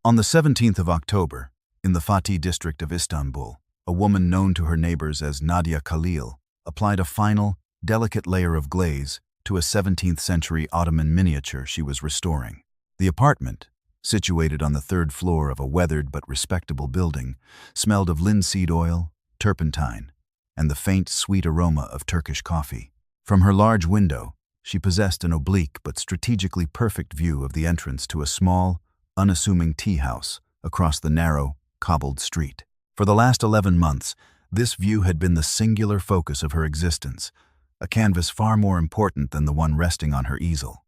On the 17th of October, in the Fatih district of Istanbul, a woman known to her neighbors as Nadia Khalil applied a final, delicate layer of glaze to a 17th-century Ottoman miniature she was restoring. The apartment, situated on the third floor of a weathered but respectable building, smelled of linseed oil, turpentine, and the faint, sweet aroma of Turkish coffee. From her large window, she possessed an oblique but strategically perfect view of the entrance to a small, unassuming tea house across the narrow, cobbled street. For the last 11 months, this view had been the singular focus of her existence, a canvas far more important than the one resting on her easel.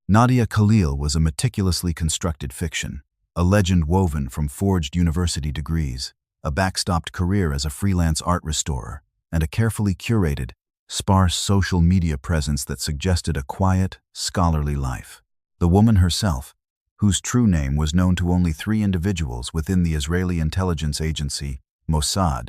Nadia Khalil was a meticulously constructed fiction, a legend woven from forged university degrees, a backstopped career as a freelance art restorer, and a carefully curated, sparse social media presence that suggested a quiet, scholarly life. The woman herself, whose true name was known to only 3 individuals within the Israeli intelligence agency, Mossad,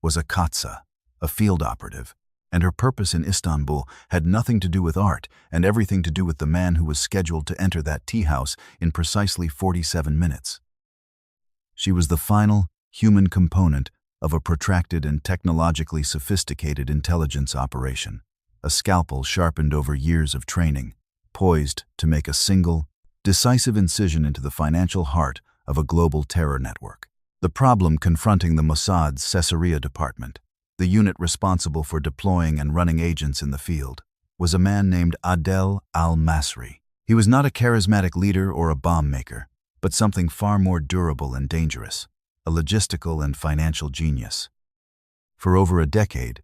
was a Katsa, a field operative, and her purpose in Istanbul had nothing to do with art and everything to do with the man who was scheduled to enter that tea house in precisely 47 minutes. She was the final, human component of a protracted and technologically sophisticated intelligence operation, a scalpel sharpened over years of training, poised to make a single, decisive incision into the financial heart of a global terror network. The problem confronting the Mossad's Caesarea department, the unit responsible for deploying and running agents in the field, was a man named Adel al-Masri. He was not a charismatic leader or a bomb maker, but something far more durable and dangerous, a logistical and financial genius. For over a decade,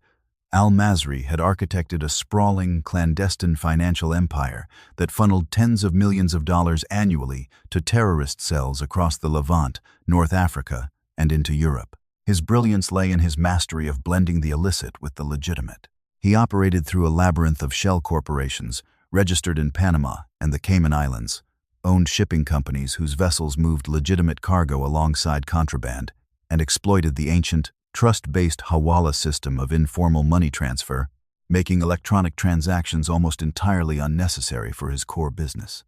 al-Masri had architected a sprawling, clandestine financial empire that funneled tens of millions of dollars annually to terrorist cells across the Levant, North Africa, and into Europe. His brilliance lay in his mastery of blending the illicit with the legitimate. He operated through a labyrinth of shell corporations, registered in Panama and the Cayman Islands, owned shipping companies whose vessels moved legitimate cargo alongside contraband, and exploited the ancient, trust-based Hawala system of informal money transfer, making electronic transactions almost entirely unnecessary for his core business.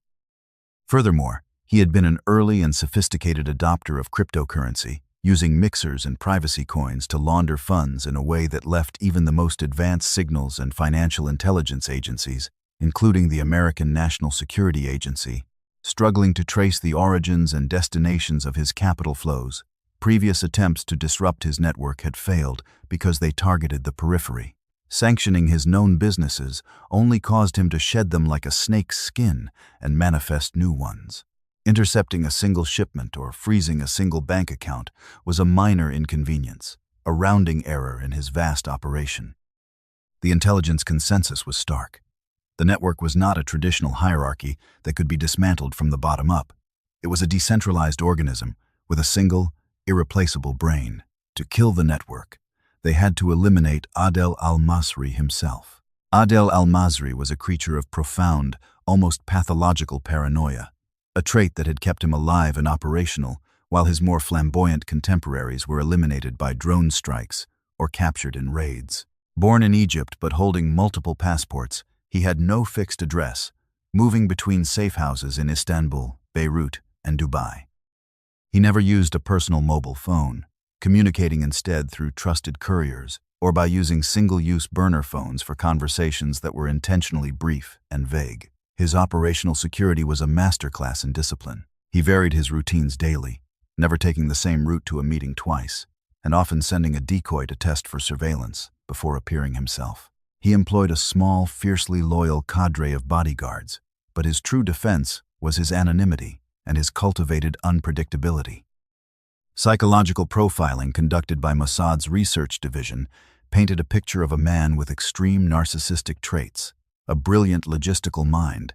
Furthermore, he had been an early and sophisticated adopter of cryptocurrency, using mixers and privacy coins to launder funds in a way that left even the most advanced signals and financial intelligence agencies, including the American National Security Agency, struggling to trace the origins and destinations of his capital flows. Previous attempts to disrupt his network had failed because they targeted the periphery. Sanctioning his known businesses only caused him to shed them like a snake's skin and manifest new ones. Intercepting a single shipment or freezing a single bank account was a minor inconvenience, a rounding error in his vast operation. The intelligence consensus was stark. The network was not a traditional hierarchy that could be dismantled from the bottom up. It was a decentralized organism with a single, irreplaceable brain. To kill the network, they had to eliminate Adel al-Masri himself. Adel al-Masri was a creature of profound, almost pathological paranoia, a trait that had kept him alive and operational while his more flamboyant contemporaries were eliminated by drone strikes or captured in raids. Born in Egypt but holding multiple passports, he had no fixed address, moving between safe houses in Istanbul, Beirut, and Dubai. He never used a personal mobile phone, communicating instead through trusted couriers or by using single-use burner phones for conversations that were intentionally brief and vague. His operational security was a masterclass in discipline. He varied his routines daily, never taking the same route to a meeting twice, and often sending a decoy to test for surveillance before appearing himself. He employed a small, fiercely loyal cadre of bodyguards, but his true defense was his anonymity and his cultivated unpredictability. Psychological profiling conducted by Mossad's research division painted a picture of a man with extreme narcissistic traits, a brilliant logistical mind,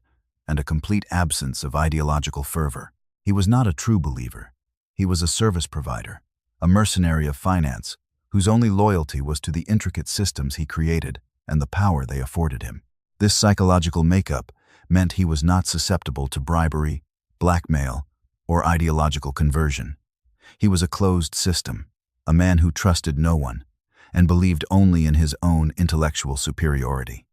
and a complete absence of ideological fervor. He was not a true believer. He was a service provider, a mercenary of finance, whose only loyalty was to the intricate systems he created and the power they afforded him. This psychological makeup meant he was not susceptible to bribery, blackmail, or ideological conversion. He was a closed system, a man who trusted no one, and believed only in his own intellectual superiority.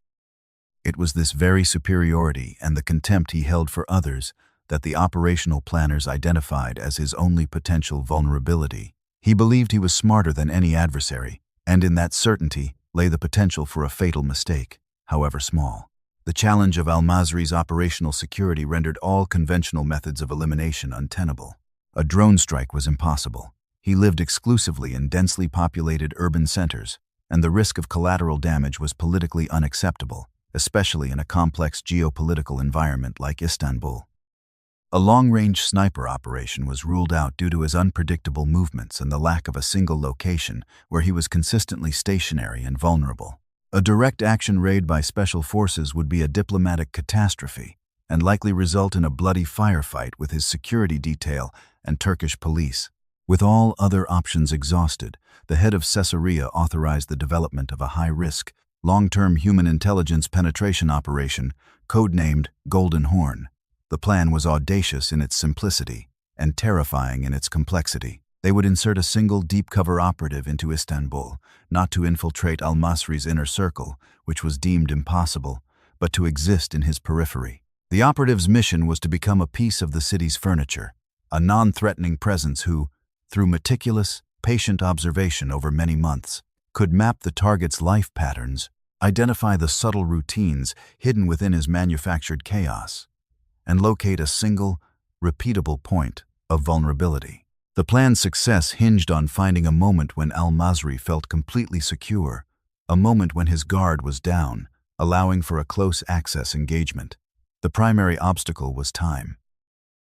It was this very superiority and the contempt he held for others that the operational planners identified as his only potential vulnerability. He believed he was smarter than any adversary, and in that certainty lay the potential for a fatal mistake, however small. The challenge of al-Masri's operational security rendered all conventional methods of elimination untenable. A drone strike was impossible. He lived exclusively in densely populated urban centers, and the risk of collateral damage was politically unacceptable, especially in a complex geopolitical environment like Istanbul. A long-range sniper operation was ruled out due to his unpredictable movements and the lack of a single location where he was consistently stationary and vulnerable. A direct action raid by special forces would be a diplomatic catastrophe and likely result in a bloody firefight with his security detail and Turkish police. With all other options exhausted, the head of Caesarea authorized the development of a high-risk, long-term human intelligence penetration operation, codenamed Golden Horn. The plan was audacious in its simplicity and terrifying in its complexity. They would insert a single deep-cover operative into Istanbul, not to infiltrate al-Masri's inner circle, which was deemed impossible, but to exist in his periphery. The operative's mission was to become a piece of the city's furniture, a non-threatening presence who, through meticulous, patient observation over many months, could map the target's life patterns, identify the subtle routines hidden within his manufactured chaos, and locate a single, repeatable point of vulnerability. The plan's success hinged on finding a moment when al-Masri felt completely secure, a moment when his guard was down, allowing for a close access engagement. The primary obstacle was time.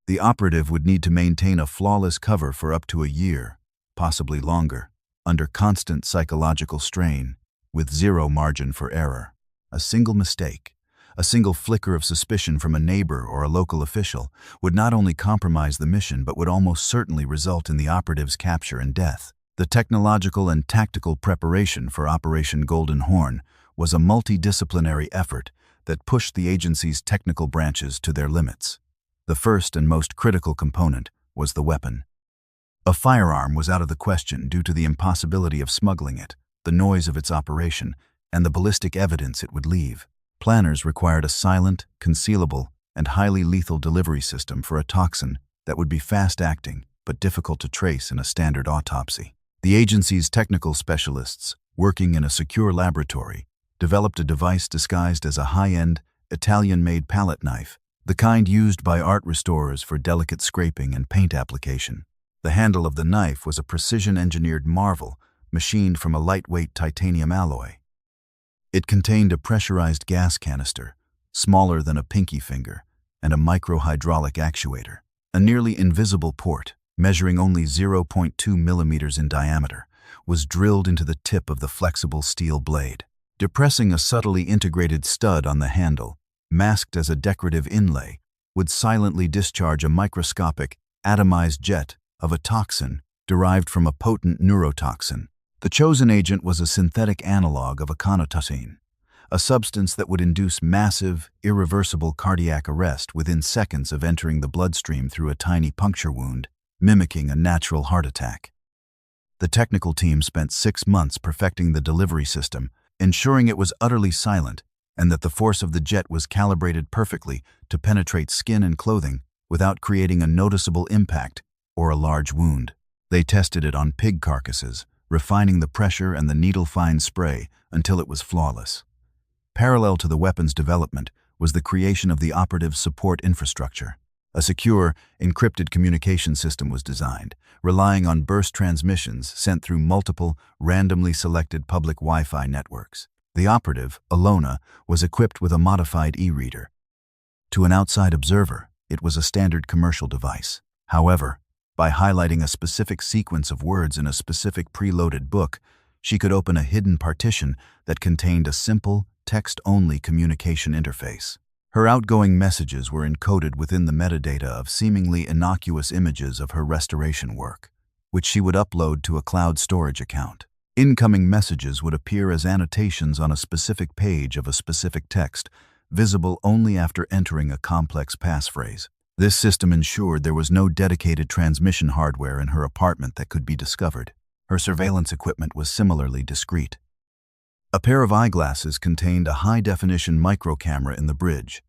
The operative would need to maintain a flawless cover for up to a year, possibly longer, under constant psychological strain, with zero margin for error. A single mistake, a single flicker of suspicion from a neighbor or a local official would not only compromise the mission but would almost certainly result in the operative's capture and death. The technological and tactical preparation for Operation Golden Horn was a multidisciplinary effort that pushed the agency's technical branches to their limits. The first and most critical component was the weapon. A firearm was out of the question due to the impossibility of smuggling it, the noise of its operation, and the ballistic evidence it would leave. Planners required a silent, concealable, and highly lethal delivery system for a toxin that would be fast-acting but difficult to trace in a standard autopsy. The agency's technical specialists, working in a secure laboratory, developed a device disguised as a high-end, Italian-made palette knife, the kind used by art restorers for delicate scraping and paint application. The handle of the knife was a precision-engineered marvel, machined from a lightweight titanium alloy. It contained a pressurized gas canister, smaller than a pinky finger, and a micro-hydraulic actuator. A nearly invisible port, measuring only 0.2 millimeters in diameter, was drilled into the tip of the flexible steel blade. Depressing a subtly integrated stud on the handle, masked as a decorative inlay, would silently discharge a microscopic, atomized jet of a toxin derived from a potent neurotoxin. The chosen agent was a synthetic analog of aconitosine, a substance that would induce massive, irreversible cardiac arrest within seconds of entering the bloodstream through a tiny puncture wound, mimicking a natural heart attack. The technical team spent 6 months perfecting the delivery system, ensuring it was utterly silent and that the force of the jet was calibrated perfectly to penetrate skin and clothing without creating a noticeable impact or a large wound. They tested it on pig carcasses, refining the pressure and the needle-fine spray until it was flawless. Parallel to the weapon's development was the creation of the operative's support infrastructure. A secure, encrypted communication system was designed, relying on burst transmissions sent through multiple, randomly selected public Wi-Fi networks. The operative, Alona, was equipped with a modified e-reader. To an outside observer, it was a standard commercial device. However, by highlighting a specific sequence of words in a specific preloaded book, she could open a hidden partition that contained a simple, text-only communication interface. Her outgoing messages were encoded within the metadata of seemingly innocuous images of her restoration work, which she would upload to a cloud storage account. Incoming messages would appear as annotations on a specific page of a specific text, visible only after entering a complex passphrase. This system ensured there was no dedicated transmission hardware in her apartment that could be discovered. Her surveillance equipment was similarly discreet. A pair of eyeglasses contained a high-definition microcamera in the bridge,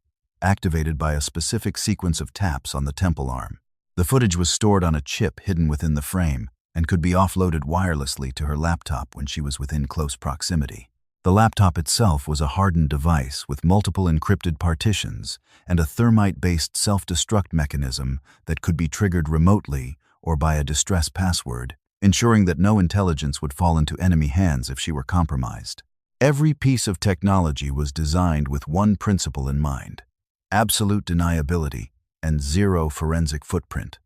activated by a specific sequence of taps on the temple arm. The footage was stored on a chip hidden within the frame and could be offloaded wirelessly to her laptop when she was within close proximity. The laptop itself was a hardened device with multiple encrypted partitions and a thermite-based self-destruct mechanism that could be triggered remotely or by a distress password, ensuring that no intelligence would fall into enemy hands if she were compromised. Every piece of technology was designed with one principle in mind: absolute deniability and zero forensic footprint.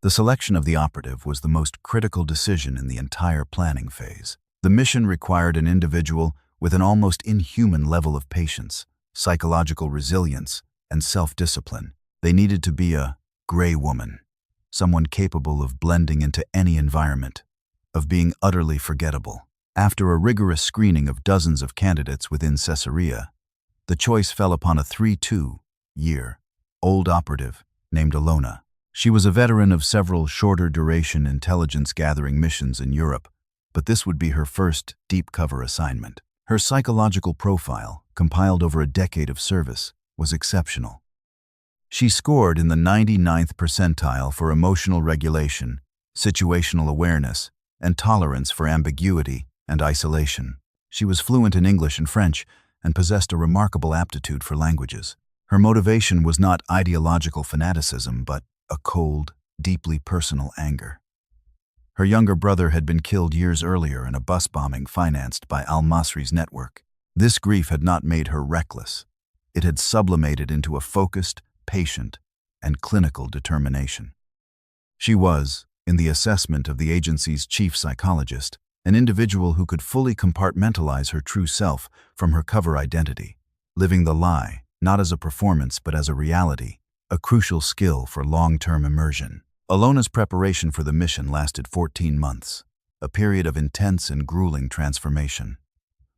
The selection of the operative was the most critical decision in the entire planning phase. The mission required an individual with an almost inhuman level of patience, psychological resilience, and self-discipline. They needed to be a gray woman, someone capable of blending into any environment, of being utterly forgettable. After a rigorous screening of dozens of candidates within Caesarea, the choice fell upon a 32-year-old operative named Alona. She was a veteran of several shorter-duration intelligence-gathering missions in Europe, but this would be her first deep-cover assignment. Her psychological profile, compiled over a decade of service, was exceptional. She scored in the 99th percentile for emotional regulation, situational awareness, and tolerance for ambiguity and isolation. She was fluent in English and French and possessed a remarkable aptitude for languages. Her motivation was not ideological fanaticism, but a cold, deeply personal anger. Her younger brother had been killed years earlier in a bus bombing financed by al-Masri's network. This grief had not made her reckless. It had sublimated into a focused, patient, and clinical determination. She was, in the assessment of the agency's chief psychologist, an individual who could fully compartmentalize her true self from her cover identity, living the lie not as a performance but as a reality, a crucial skill for long-term immersion. Alona's preparation for the mission lasted 14 months, a period of intense and grueling transformation.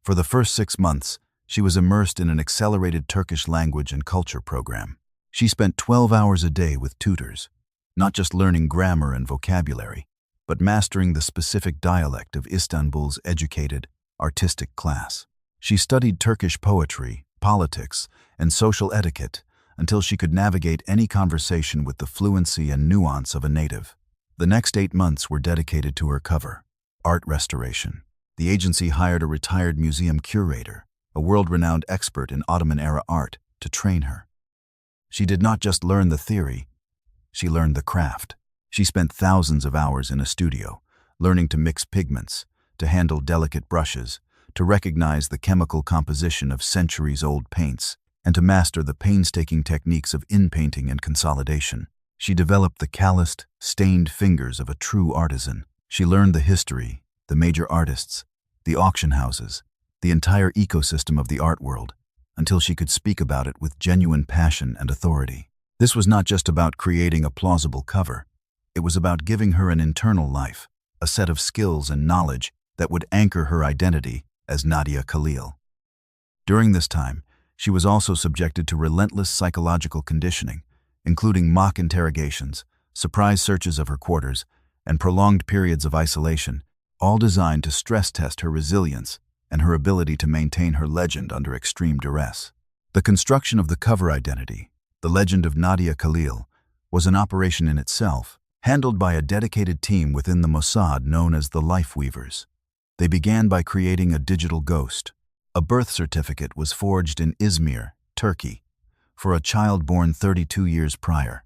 For the first 6 months, she was immersed in an accelerated Turkish language and culture program. She spent 12 hours a day with tutors, not just learning grammar and vocabulary, but mastering the specific dialect of Istanbul's educated, artistic class. She studied Turkish poetry, politics, and social etiquette until she could navigate any conversation with the fluency and nuance of a native. The next 8 months were dedicated to her cover: art restoration. The agency hired a retired museum curator, a world-renowned expert in Ottoman-era art, to train her. She did not just learn the theory, she learned the craft. She spent thousands of hours in a studio, learning to mix pigments, to handle delicate brushes, to recognize the chemical composition of centuries-old paints, and to master the painstaking techniques of inpainting and consolidation. She developed the calloused, stained fingers of a true artisan. She learned the history, the major artists, the auction houses, the entire ecosystem of the art world, until she could speak about it with genuine passion and authority. This was not just about creating a plausible cover. It was about giving her an internal life, a set of skills and knowledge that would anchor her identity as Nadia Khalil. During this time, she was also subjected to relentless psychological conditioning, including mock interrogations, surprise searches of her quarters, and prolonged periods of isolation, all designed to stress test her resilience and her ability to maintain her legend under extreme duress. The construction of the cover identity, the legend of Nadia Khalil, was an operation in itself, handled by a dedicated team within the Mossad known as the Life Weavers. They began by creating a digital ghost. A birth certificate was forged in Izmir, Turkey, for a child born 32 years prior.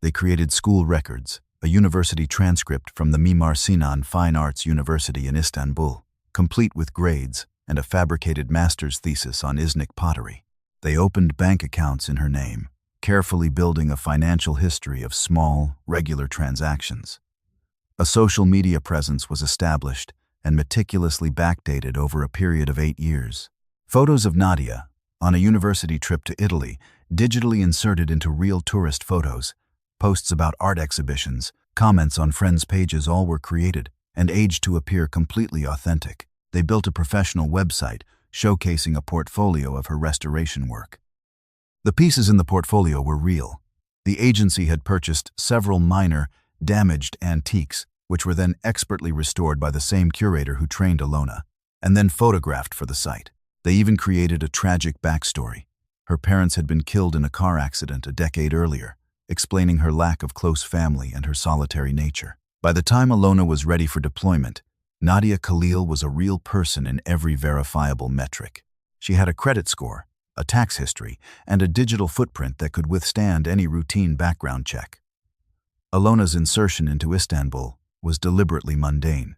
They created school records, a university transcript from the Mimar Sinan Fine Arts University in Istanbul, complete with grades and a fabricated master's thesis on Iznik pottery. They opened bank accounts in her name, carefully building a financial history of small, regular transactions. A social media presence was established and meticulously backdated over a period of 8 years. Photos of Nadia, on a university trip to Italy, digitally inserted into real tourist photos, posts about art exhibitions, comments on friends' pages, all were created and aged to appear completely authentic. They built a professional website showcasing a portfolio of her restoration work. The pieces in the portfolio were real. The agency had purchased several minor, damaged antiques, which were then expertly restored by the same curator who trained Alona, and then photographed for the site. They even created a tragic backstory. Her parents had been killed in a car accident a decade earlier, explaining her lack of close family and her solitary nature. By the time Alona was ready for deployment, Nadia Khalil was a real person in every verifiable metric. She had a credit score, a tax history, and a digital footprint that could withstand any routine background check. Alona's insertion into Istanbul was deliberately mundane.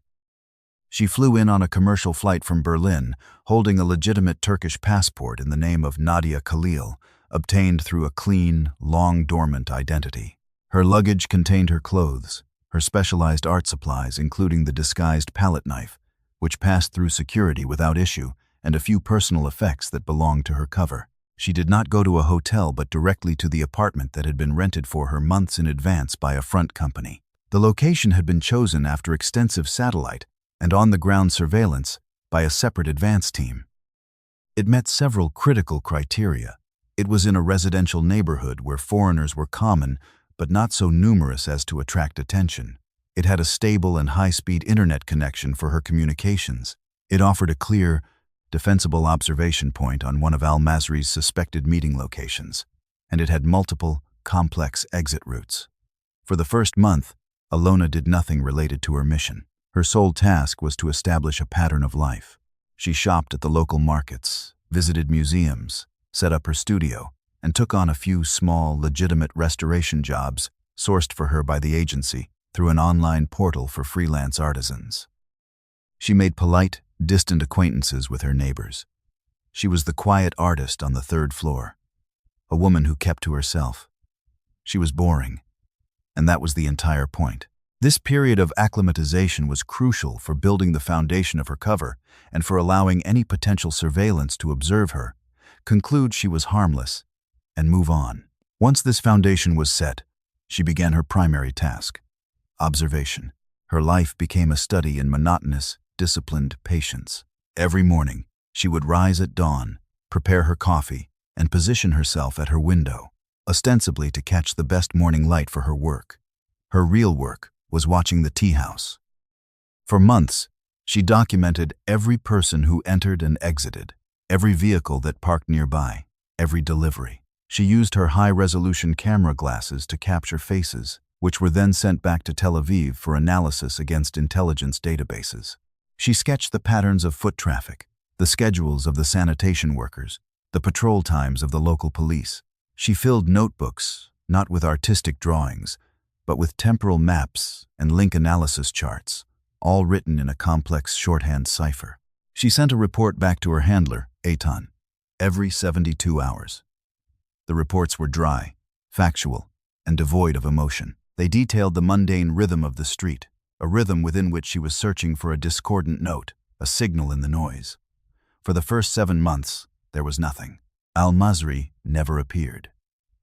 She flew in on a commercial flight from Berlin, holding a legitimate Turkish passport in the name of Nadia Khalil, obtained through a clean, long-dormant identity. Her luggage contained her clothes, her specialized art supplies including the disguised palette knife, which passed through security without issue, and a few personal effects that belonged to her cover. She did not go to a hotel but directly to the apartment that had been rented for her months in advance by a front company. The location had been chosen after extensive satellite and on-the-ground surveillance by a separate advance team. It met several critical criteria. It was in a residential neighborhood where foreigners were common but not so numerous as to attract attention. It had a stable and high-speed internet connection for her communications. It offered a clear, defensible observation point on one of al-Masri's suspected meeting locations, and it had multiple, complex exit routes. For the first month, Alona did nothing related to her mission. Her sole task was to establish a pattern of life. She shopped at the local markets, visited museums, set up her studio, and took on a few small, legitimate restoration jobs sourced for her by the agency through an online portal for freelance artisans. She made polite, distant acquaintances with her neighbors. She was the quiet artist on the third floor, a woman who kept to herself. She was boring, and that was the entire point. This period of acclimatization was crucial for building the foundation of her cover and for allowing any potential surveillance to observe her, conclude she was harmless, and move on. Once this foundation was set, she began her primary task: observation. Her life became a study in monotonous, disciplined patience. Every morning, she would rise at dawn, prepare her coffee, and position herself at her window, ostensibly to catch the best morning light for her work. Her real work was watching the tea house. For months, she documented every person who entered and exited, every vehicle that parked nearby, every delivery. She used her high-resolution camera glasses to capture faces, which were then sent back to Tel Aviv for analysis against intelligence databases. She sketched the patterns of foot traffic, the schedules of the sanitation workers, the patrol times of the local police. She filled notebooks, not with artistic drawings, but with temporal maps and link analysis charts, all written in a complex shorthand cipher. She sent a report back to her handler, Eitan, every 72 hours. The reports were dry, factual, and devoid of emotion. They detailed the mundane rhythm of the street, a rhythm within which she was searching for a discordant note, a signal in the noise. For the first 7 months, there was nothing. Al-Masri never appeared.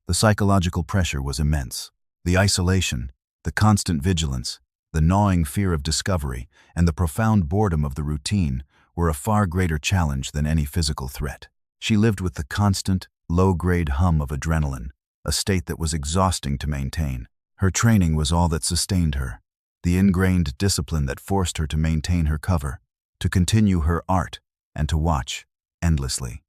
The psychological pressure was immense. The isolation, the constant vigilance, the gnawing fear of discovery, and the profound boredom of the routine were a far greater challenge than any physical threat. She lived with the constant, low-grade hum of adrenaline, a state that was exhausting to maintain. Her training was all that sustained her, the ingrained discipline that forced her to maintain her cover, to continue her art, and to watch endlessly.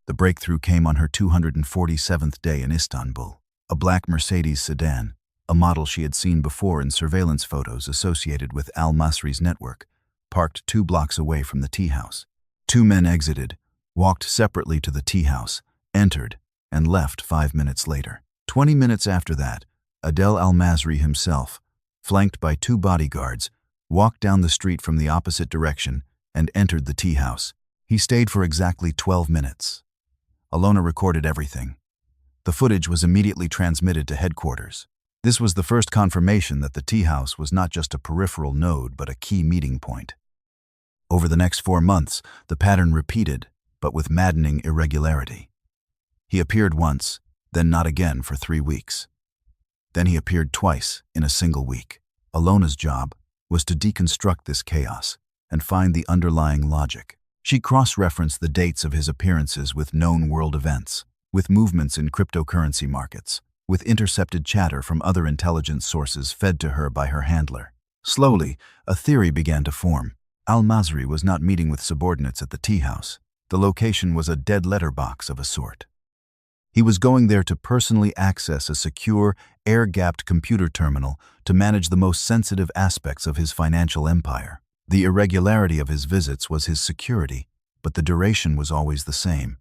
The breakthrough came on her 247th day in Istanbul. A black Mercedes sedan, a model she had seen before in surveillance photos associated with al-Masri's network, parked 2 blocks away from the tea house. 2 men exited, walked separately to the tea house, entered, and left 5 minutes later. 20 minutes after that, Adel al-Masri himself, flanked by 2 bodyguards, walked down the street from the opposite direction and entered the tea house. He stayed for exactly 12 minutes. Alona recorded everything. The footage was immediately transmitted to headquarters. This was the first confirmation that the tea house was not just a peripheral node but a key meeting point. Over the next 4 months, the pattern repeated, but with maddening irregularity. He appeared once, then not again for 3 weeks. Then he appeared twice in a single week. Alona's job was to deconstruct this chaos and find the underlying logic. She cross-referenced the dates of his appearances with known world events, with movements in cryptocurrency markets, with intercepted chatter from other intelligence sources fed to her by her handler. Slowly, a theory began to form. Al-Masri was not meeting with subordinates at the tea house. The location was a dead letter box of a sort. He was going there to personally access a secure, air-gapped computer terminal to manage the most sensitive aspects of his financial empire. The irregularity of his visits was his security, but the duration was always the same.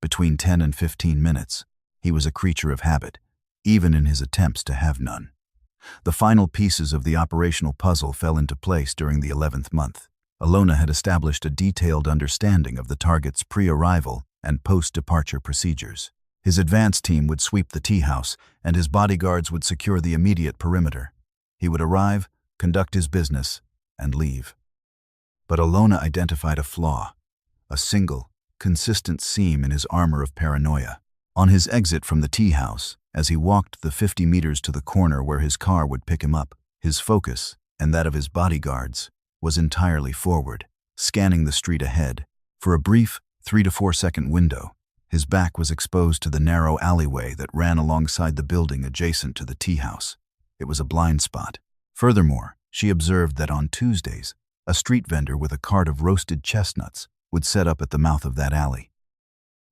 Between 10 and 15 minutes, he was a creature of habit, even in his attempts to have none. The final pieces of the operational puzzle fell into place during the 11th month. Alona had established a detailed understanding of the target's pre-arrival and post-departure procedures. His advance team would sweep the tea house, and his bodyguards would secure the immediate perimeter. He would arrive, conduct his business, and leave. But Alona identified a flaw, a single, consistent seam in his armor of paranoia. On his exit from the tea house, as he walked the 50 meters to the corner where his car would pick him up, his focus, and that of his bodyguards, was entirely forward, scanning the street ahead. For a brief 3 to 4 second window, his back was exposed to the narrow alleyway that ran alongside the building adjacent to the tea house. It was a blind spot. Furthermore, she observed that on Tuesdays, a street vendor with a cart of roasted chestnuts would set up at the mouth of that alley.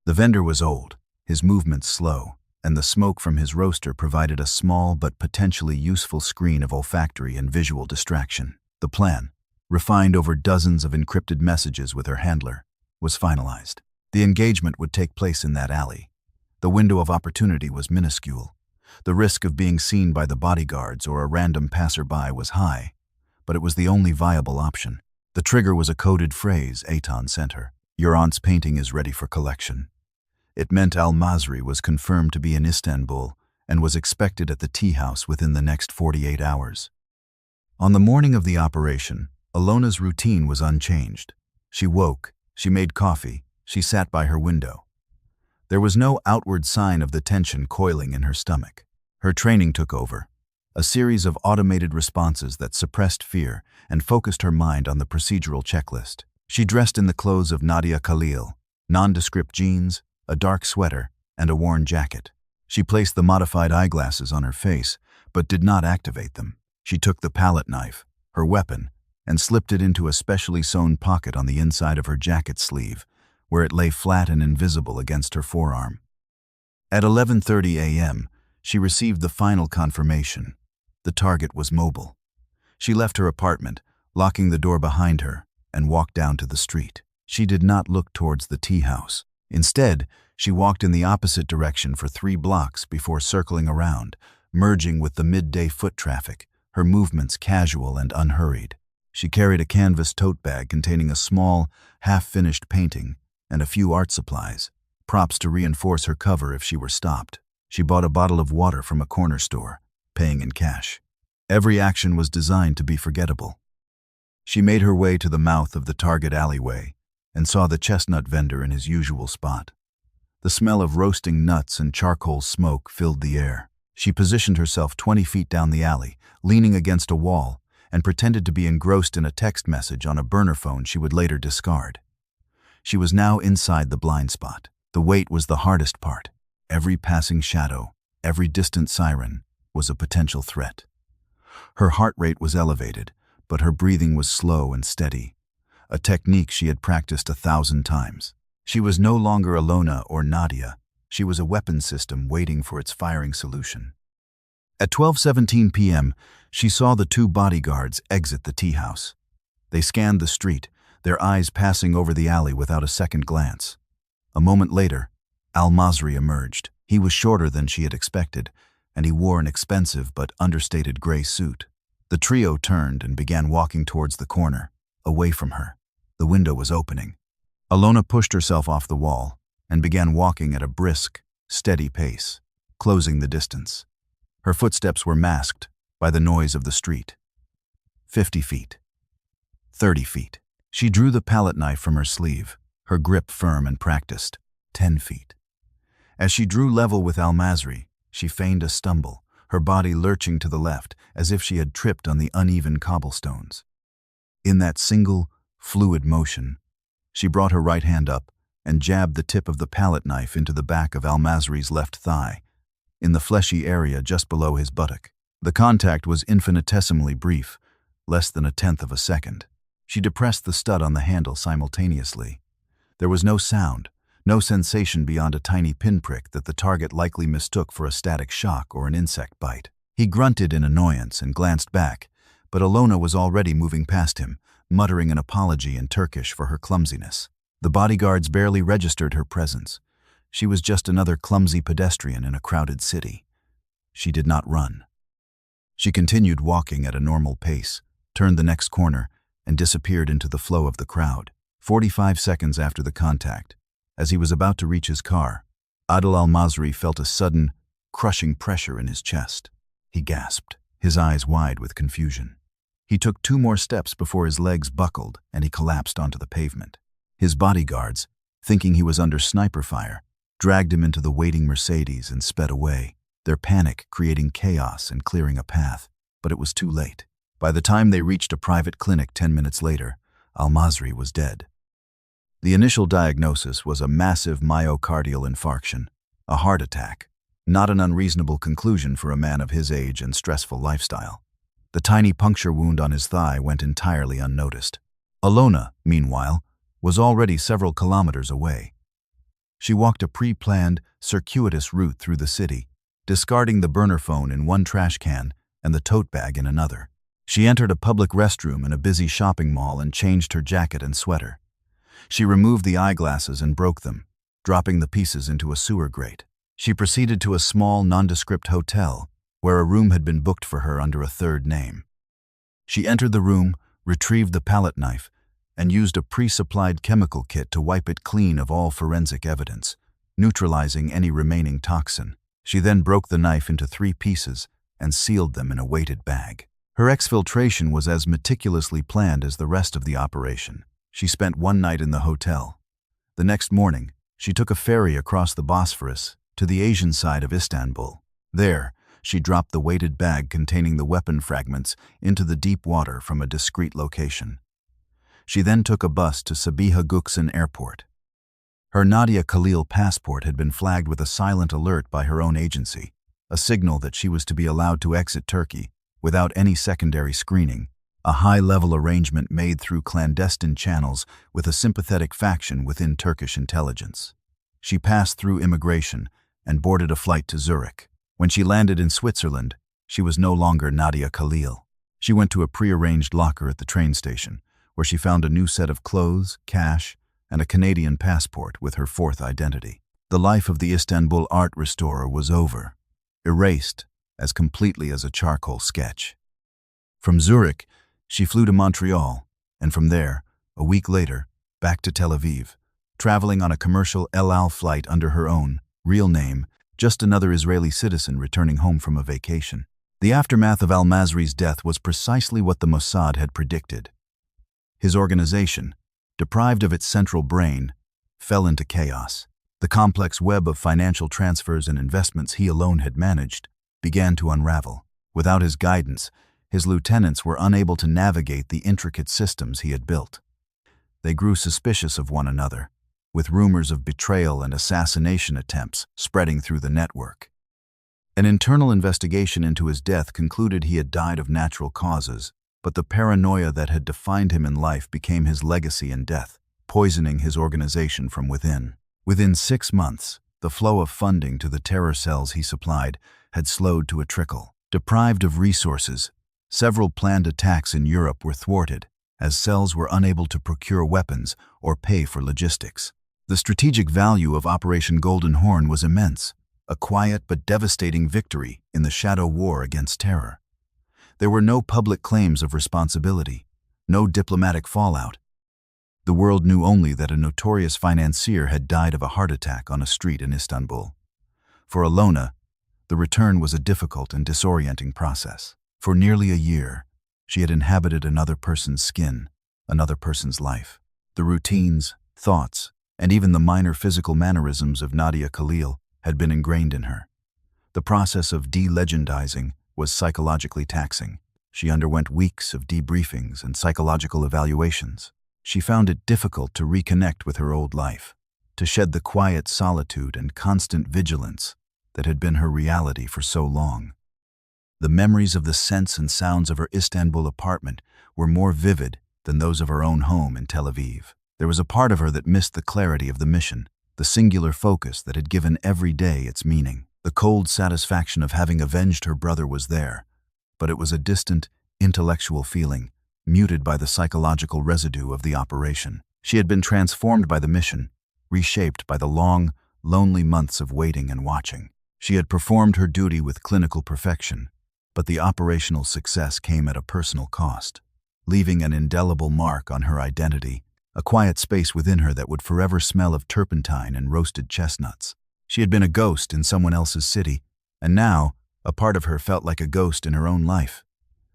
The vendor was old, his movements slow, and the smoke from his roaster provided a small but potentially useful screen of olfactory and visual distraction. The plan, refined over dozens of encrypted messages with her handler, was finalized. The engagement would take place in that alley. The window of opportunity was minuscule. The risk of being seen by the bodyguards or a random passerby was high, but it was the only viable option. The trigger was a coded phrase Eitan sent her. "Your aunt's painting is ready for collection." It meant Al-Masri was confirmed to be in Istanbul and was expected at the tea house within the next 48 hours. On the morning of the operation, Alona's routine was unchanged. She woke, she made coffee, she sat by her window. There was no outward sign of the tension coiling in her stomach. Her training took over, a series of automated responses that suppressed fear and focused her mind on the procedural checklist. She dressed in the clothes of Nadia Khalil, nondescript jeans, a dark sweater, and a worn jacket. She placed the modified eyeglasses on her face, but did not activate them. She took the palette knife, her weapon, and slipped it into a specially sewn pocket on the inside of her jacket sleeve, where it lay flat and invisible against her forearm. At 11:30 a.m., she received the final confirmation. The target was mobile. She left her apartment, locking the door behind her, and walked down to the street. She did not look towards the tea house. Instead, she walked in the opposite direction for 3 blocks before circling around, merging with the midday foot traffic, her movements casual and unhurried. She carried a canvas tote bag containing a small, half-finished painting and a few art supplies, props to reinforce her cover if she were stopped. She bought a bottle of water from a corner store, paying in cash. Every action was designed to be forgettable. She made her way to the mouth of the target alleyway and saw the chestnut vendor in his usual spot. The smell of roasting nuts and charcoal smoke filled the air. She positioned herself 20 feet down the alley, leaning against a wall, and pretended to be engrossed in a text message on a burner phone she would later discard. She was now inside the blind spot. The wait was the hardest part. Every passing shadow, every distant siren, was a potential threat. Her heart rate was elevated, but her breathing was slow and steady, a technique she had practiced 1,000 times. She was no longer Alona or Nadia. She was a weapon system waiting for its firing solution. At 12:17 p.m., she saw the 2 bodyguards exit the tea house. They scanned the street, their eyes passing over the alley without a second glance. A moment later, Al-Masri emerged. He was shorter than she had expected, and he wore an expensive but understated gray suit. The trio turned and began walking towards the corner, away from her. The window was opening. Alona pushed herself off the wall and began walking at a brisk, steady pace, closing the distance. Her footsteps were masked by the noise of the street. 50 feet. 30 feet. She drew the palette knife from her sleeve, her grip firm and practiced. 10 feet. As she drew level with Al-Masri, she feigned a stumble, her body lurching to the left as if she had tripped on the uneven cobblestones. In that single, fluid motion, she brought her right hand up and jabbed the tip of the palette knife into the back of Al-Masri's left thigh, in the fleshy area just below his buttock. The contact was infinitesimally brief, less than 1/10 of a second. She depressed the stud on the handle simultaneously. There was no sound, No sensation beyond a tiny pinprick that the target likely mistook for a static shock or an insect bite. He grunted in annoyance and glanced back, but Alona was already moving past him, muttering an apology in Turkish for her clumsiness. The bodyguards barely registered her presence. She was just another clumsy pedestrian in a crowded city. She did not run. She continued walking at a normal pace, turned the next corner, and disappeared into the flow of the crowd. 45 seconds after the contact, as he was about to reach his car, Adil al-Masri felt a sudden, crushing pressure in his chest. He gasped, his eyes wide with confusion. He took 2 more steps before his legs buckled and he collapsed onto the pavement. His bodyguards, thinking he was under sniper fire, dragged him into the waiting Mercedes and sped away, their panic creating chaos and clearing a path, but it was too late. By the time they reached a private clinic 10 minutes later, al-Masri was dead. The initial diagnosis was a massive myocardial infarction, a heart attack, not an unreasonable conclusion for a man of his age and stressful lifestyle. The tiny puncture wound on his thigh went entirely unnoticed. Alona, meanwhile, was already several kilometers away. She walked a pre-planned, circuitous route through the city, discarding the burner phone in one trash can and the tote bag in another. She entered a public restroom in a busy shopping mall and changed her jacket and sweater. She removed the eyeglasses and broke them, dropping the pieces into a sewer grate. She proceeded to a small, nondescript hotel, where a room had been booked for her under a third name. She entered the room, retrieved the palette knife, and used a pre-supplied chemical kit to wipe it clean of all forensic evidence, neutralizing any remaining toxin. She then broke the knife into 3 pieces and sealed them in a weighted bag. Her exfiltration was as meticulously planned as the rest of the operation. She spent 1 night in the hotel. The next morning, she took a ferry across the Bosphorus to the Asian side of Istanbul. There, she dropped the weighted bag containing the weapon fragments into the deep water from a discreet location. She then took a bus to Sabiha Gökçen Airport. Her Nadia Khalil passport had been flagged with a silent alert by her own agency, a signal that she was to be allowed to exit Turkey without any secondary screening, a high-level arrangement made through clandestine channels with a sympathetic faction within Turkish intelligence. She passed through immigration and boarded a flight to Zurich. When she landed in Switzerland, she was no longer Nadia Khalil. She went to a pre-arranged locker at the train station, where she found a new set of clothes, cash, and a Canadian passport with her 4th identity. The life of the Istanbul art restorer was over, erased as completely as a charcoal sketch. From Zurich, she flew to Montreal, and from there, a week later, back to Tel Aviv, traveling on a commercial El Al flight under her own, real name, just another Israeli citizen returning home from a vacation. The aftermath of al-Masri's death was precisely what the Mossad had predicted. His organization, deprived of its central brain, fell into chaos. The complex web of financial transfers and investments he alone had managed began to unravel. Without his guidance, his lieutenants were unable to navigate the intricate systems he had built. They grew suspicious of one another, with rumors of betrayal and assassination attempts spreading through the network. An internal investigation into his death concluded he had died of natural causes, but the paranoia that had defined him in life became his legacy in death, poisoning his organization from within. Within 6 months, the flow of funding to the terror cells he supplied had slowed to a trickle. Deprived of resources, several planned attacks in Europe were thwarted, as cells were unable to procure weapons or pay for logistics. The strategic value of Operation Golden Horn was immense, a quiet but devastating victory in the shadow war against terror. There were no public claims of responsibility, no diplomatic fallout. The world knew only that a notorious financier had died of a heart attack on a street in Istanbul. For Alona, the return was a difficult and disorienting process. For nearly a year, she had inhabited another person's skin, another person's life. The routines, thoughts, and even the minor physical mannerisms of Nadia Khalil had been ingrained in her. The process of de-legendizing was psychologically taxing. She underwent weeks of debriefings and psychological evaluations. She found it difficult to reconnect with her old life, to shed the quiet solitude and constant vigilance that had been her reality for so long. The memories of the scents and sounds of her Istanbul apartment were more vivid than those of her own home in Tel Aviv. There was a part of her that missed the clarity of the mission, the singular focus that had given every day its meaning. The cold satisfaction of having avenged her brother was there, but it was a distant, intellectual feeling, muted by the psychological residue of the operation. She had been transformed by the mission, reshaped by the long, lonely months of waiting and watching. She had performed her duty with clinical perfection, but the operational success came at a personal cost, leaving an indelible mark on her identity, a quiet space within her that would forever smell of turpentine and roasted chestnuts. She had been a ghost in someone else's city, and now a part of her felt like a ghost in her own life.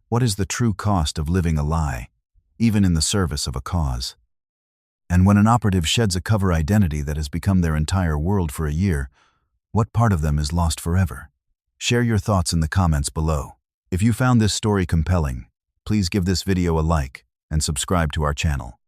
What is the true cost of living a lie, even in the service of a cause? And when an operative sheds a cover identity that has become their entire world for a year, what part of them is lost forever? Share your thoughts in the comments below. If you found this story compelling, please give this video a like and subscribe to our channel.